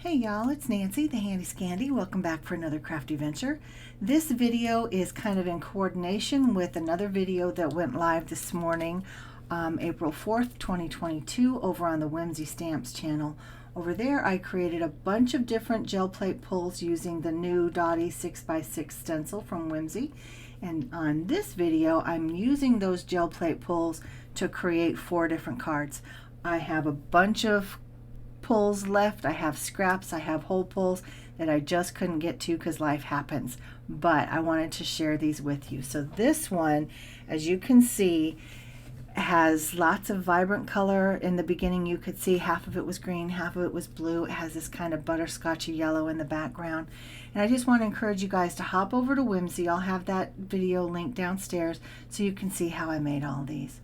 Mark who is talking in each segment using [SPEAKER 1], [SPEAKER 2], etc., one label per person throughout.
[SPEAKER 1] Hey y'all, it's Nancy, the Handy Scandy. Welcome back for another crafty venture. This video is kind of in coordination with another video that went live this morning, April 4th, 2022, over on the Whimsy Stamps channel. Over there, I created a bunch of different gel plate pulls using the new Dotty 6x6 stencil from Whimsy. And on this video, I'm using those gel plate pulls to create 4 different cards. I have a bunch of pulls left. I have scraps, I have whole pulls that I just couldn't get to because life happens, but I wanted to share these with you. So this one, as you can see, has lots of vibrant color. In the beginning you could see half of it was green, half of it was blue. It has this kind of butterscotchy yellow in the background, and I just want to encourage you guys to hop over to Whimsy. I'll have that video linked downstairs so you can see how I made all these.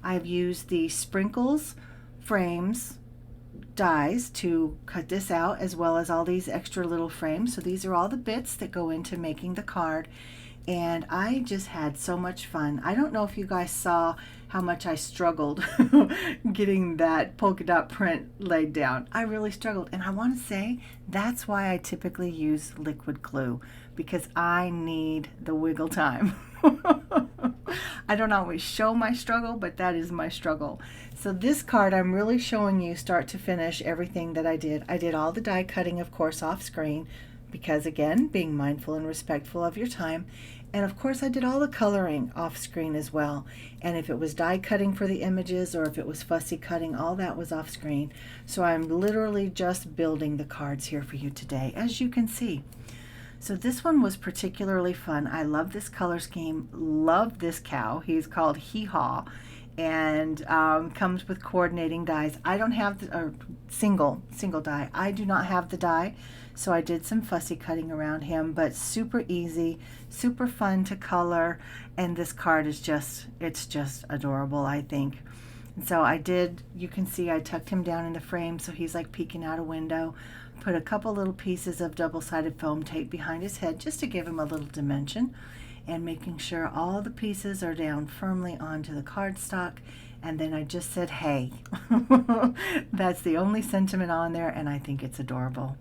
[SPEAKER 1] I've used the sprinkles frames dies to cut this out, as well as all these extra little frames. So these are all the bits that go into making the card, and I just had so much fun. I don't know if you guys saw how much I struggled getting that polka dot print laid down. I really struggled, and I want to say that's why I typically use liquid glue, because I need the wiggle time. I don't always show my struggle, but that is my struggle. So this card, I'm really showing you start to finish everything that I did. I did all the die cutting, of course, off screen, because again, being mindful and respectful of your time. And of course, I did all the coloring off screen as well. And if it was die cutting for the images, or if it was fussy cutting, all that was off screen. So I'm literally just building the cards here for you today, as you can see. So this one was particularly fun. I love this color scheme, love this cow. He's called Hee Haw, and comes with coordinating dies. I don't have the single die. I do not have the die, so I did some fussy cutting around him, but super easy, super fun to color, and this card is it's just adorable, I think. And so I did, you can see I tucked him down in the frame so he's like peeking out a window. Put a couple little pieces of double-sided foam tape behind his head just to give him a little dimension, and making sure all the pieces are down firmly onto the cardstock. And then I just said, hey. That's the only sentiment on there, and I think it's adorable.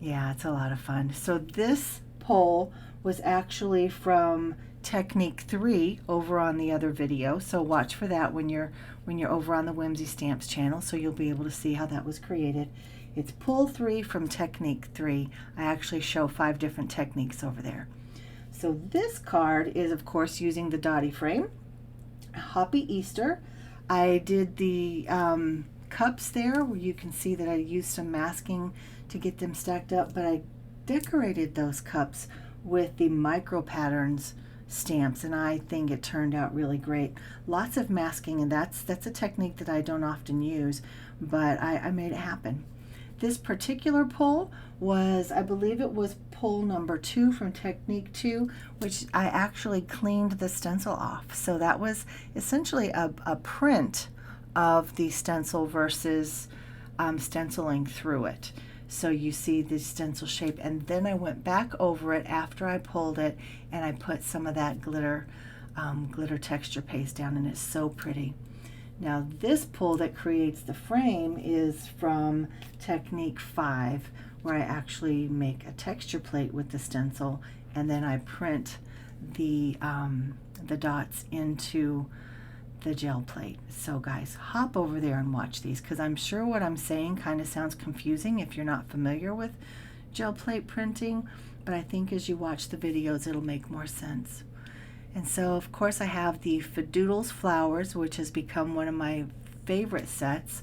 [SPEAKER 1] Yeah, it's a lot of fun. So this poll was actually from Technique 3 over on the other video, so watch for that when you're over on the Whimsy Stamps channel, so you'll be able to see how that was created. It's pull 3 from Technique 3. I actually show 5 different techniques over there. So this card is, of course, using the Dotty frame, Hoppy Easter. I did the cups there, where you can see that I used some masking to get them stacked up, but I decorated those cups with the micro patterns stamps, and I think it turned out really great. Lots of masking, and that's a technique that I don't often use, but I made it happen. This particular pull was, I believe it was pull number 2 from Technique 2, which I actually cleaned the stencil off. So that was essentially a print of the stencil versus stenciling through it. So you see the stencil shape, and then I went back over it after I pulled it, and I put some of that glitter texture paste down, and it's so pretty. Now this pull that creates the frame is from Technique 5, where I actually make a texture plate with the stencil, and then I print the dots into the gel plate. So guys, hop over there and watch these, because I'm sure what I'm saying kind of sounds confusing if you're not familiar with gel plate printing, but I think as you watch the videos it'll make more sense. And so of course I have the Fadoodles flowers, which has become one of my favorite sets.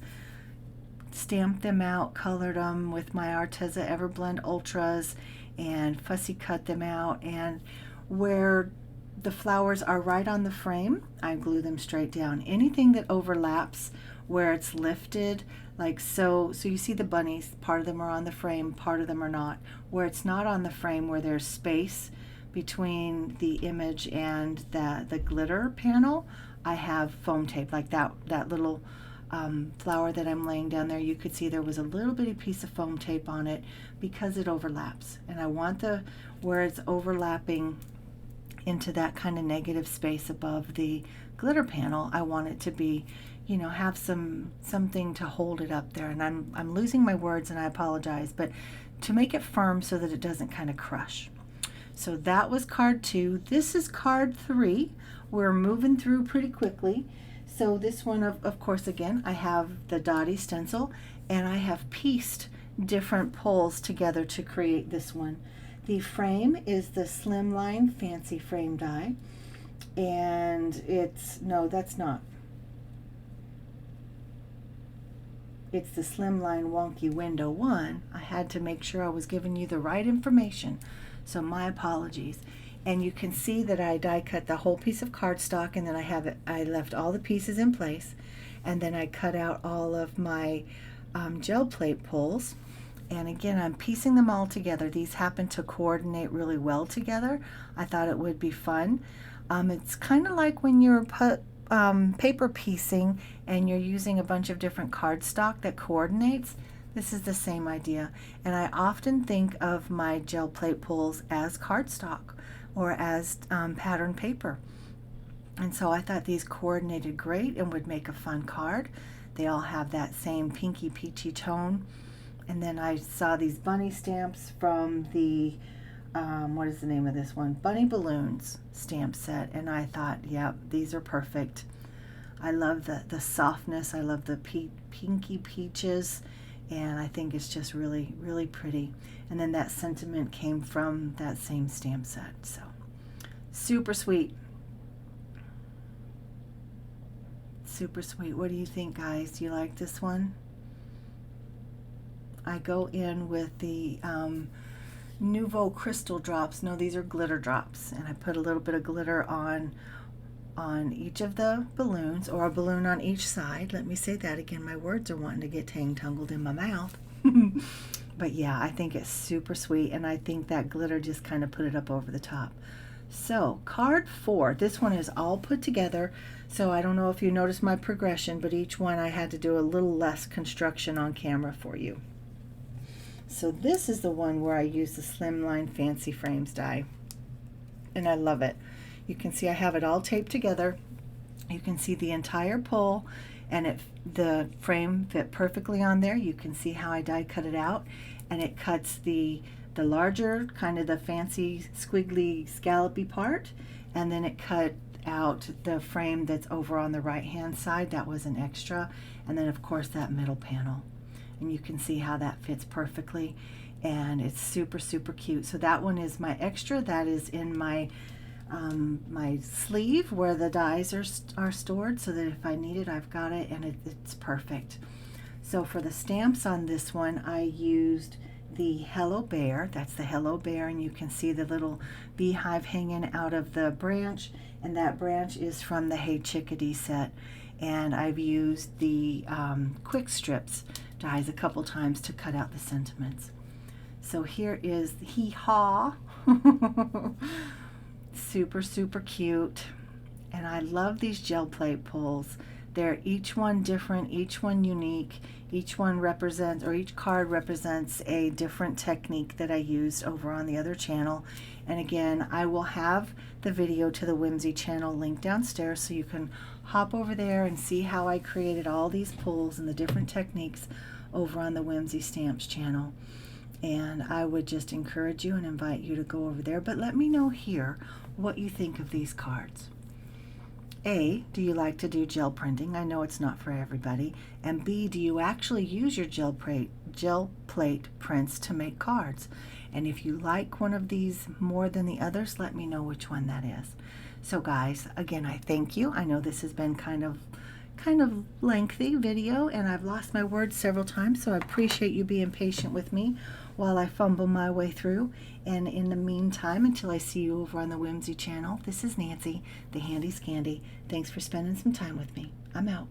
[SPEAKER 1] Stamped them out, colored them with my Arteza Everblend Ultras, and fussy cut them out, and where the flowers are right on the frame, I glue them straight down. Anything that overlaps where it's lifted, like so you see the bunnies, part of them are on the frame, part of them are not. Where it's not on the frame, where there's space between the image and the glitter panel, I have foam tape, like that little flower that I'm laying down there. You could see there was a little bitty piece of foam tape on it because it overlaps, and I want where it's overlapping into that kind of negative space above the glitter panel, I want it to be, you know, have something to hold it up there. And I'm losing my words, and I apologize, but to make it firm so that it doesn't kind of crush. So that was card 2. This is card 3. We're moving through pretty quickly. So this one, of course, again, I have the Dotty stencil, and I have pieced different pulls together to create this one. The frame is the Slimline Fancy Frame die, and it's, no, that's not. It's the Slimline Wonky Window 1. I had to make sure I was giving you the right information, so my apologies. And you can see that I die cut the whole piece of cardstock, and then I left all the pieces in place, and then I cut out all of my gel plate pulls. And again, I'm piecing them all together. These happen to coordinate really well together. I thought it would be fun. It's kind of like when you're paper piecing and you're using a bunch of different cardstock that coordinates. This is the same idea. And I often think of my gel plate pulls as cardstock or as pattern paper. And so I thought these coordinated great and would make a fun card. They all have that same pinky peachy tone. And then I saw these bunny stamps from the, what is the name of this one? Bunny Balloons stamp set. And I thought, yeah, these are perfect. I love the softness. I love the pinky peaches. And I think it's just really, really pretty. And then that sentiment came from that same stamp set. So super sweet. Super sweet. What do you think, guys? Do you like this one? I go in with the Nouveau Crystal Drops. No, these are glitter drops. And I put a little bit of glitter on each of the balloons, or a balloon on each side. Let me say that again. My words are wanting to get tangled in my mouth. But yeah, I think it's super sweet, and I think that glitter just kind of put it up over the top. So card 4, this one is all put together. So I don't know if you noticed my progression, but each one I had to do a little less construction on camera for you. So this is the one where I use the Slimline Fancy Frames die, and I love it. You can see I have it all taped together. You can see the entire pull, and the frame fit perfectly on there. You can see how I die cut it out, and it cuts the larger, kind of the fancy squiggly scallopy part, and then it cut out the frame that's over on the right hand side. That was an extra, and then of course that middle panel. And you can see how that fits perfectly, and it's super, super cute. So that one is my extra. That is in my my sleeve where the dies are stored, so that if I need it, I've got it, and it's perfect. So for the stamps on this one, I used the Hello Bear. That's the Hello Bear, and you can see the little beehive hanging out of the branch, and that branch is from the Hey Chickadee set. And I've used the Quick Strips dies a couple times to cut out the sentiments. So here is the Hee Haw. Super, super cute. And I love these gel plate pulls. They're each one different, each one unique. Each one represents, or each card represents, a different technique that I used over on the other channel. And again, I will have the video to the Whimsy channel linked downstairs, so you can hop over there and see how I created all these pulls and the different techniques over on the Whimsy Stamps channel. And I would just encourage you and invite you to go over there. But let me know here what you think of these cards. A, do you like to do gel printing? I know it's not for everybody. And B, do you actually use your gel plate prints to make cards? And if you like one of these more than the others, let me know which one that is. So guys, again, I thank you. I know this has been kind of lengthy video, and I've lost my words several times, so I appreciate you being patient with me while I fumble my way through. And in the meantime, until I see you over on the Whimsy channel, this is Nancy, the Handy Scandy. Thanks for spending some time with me. I'm out.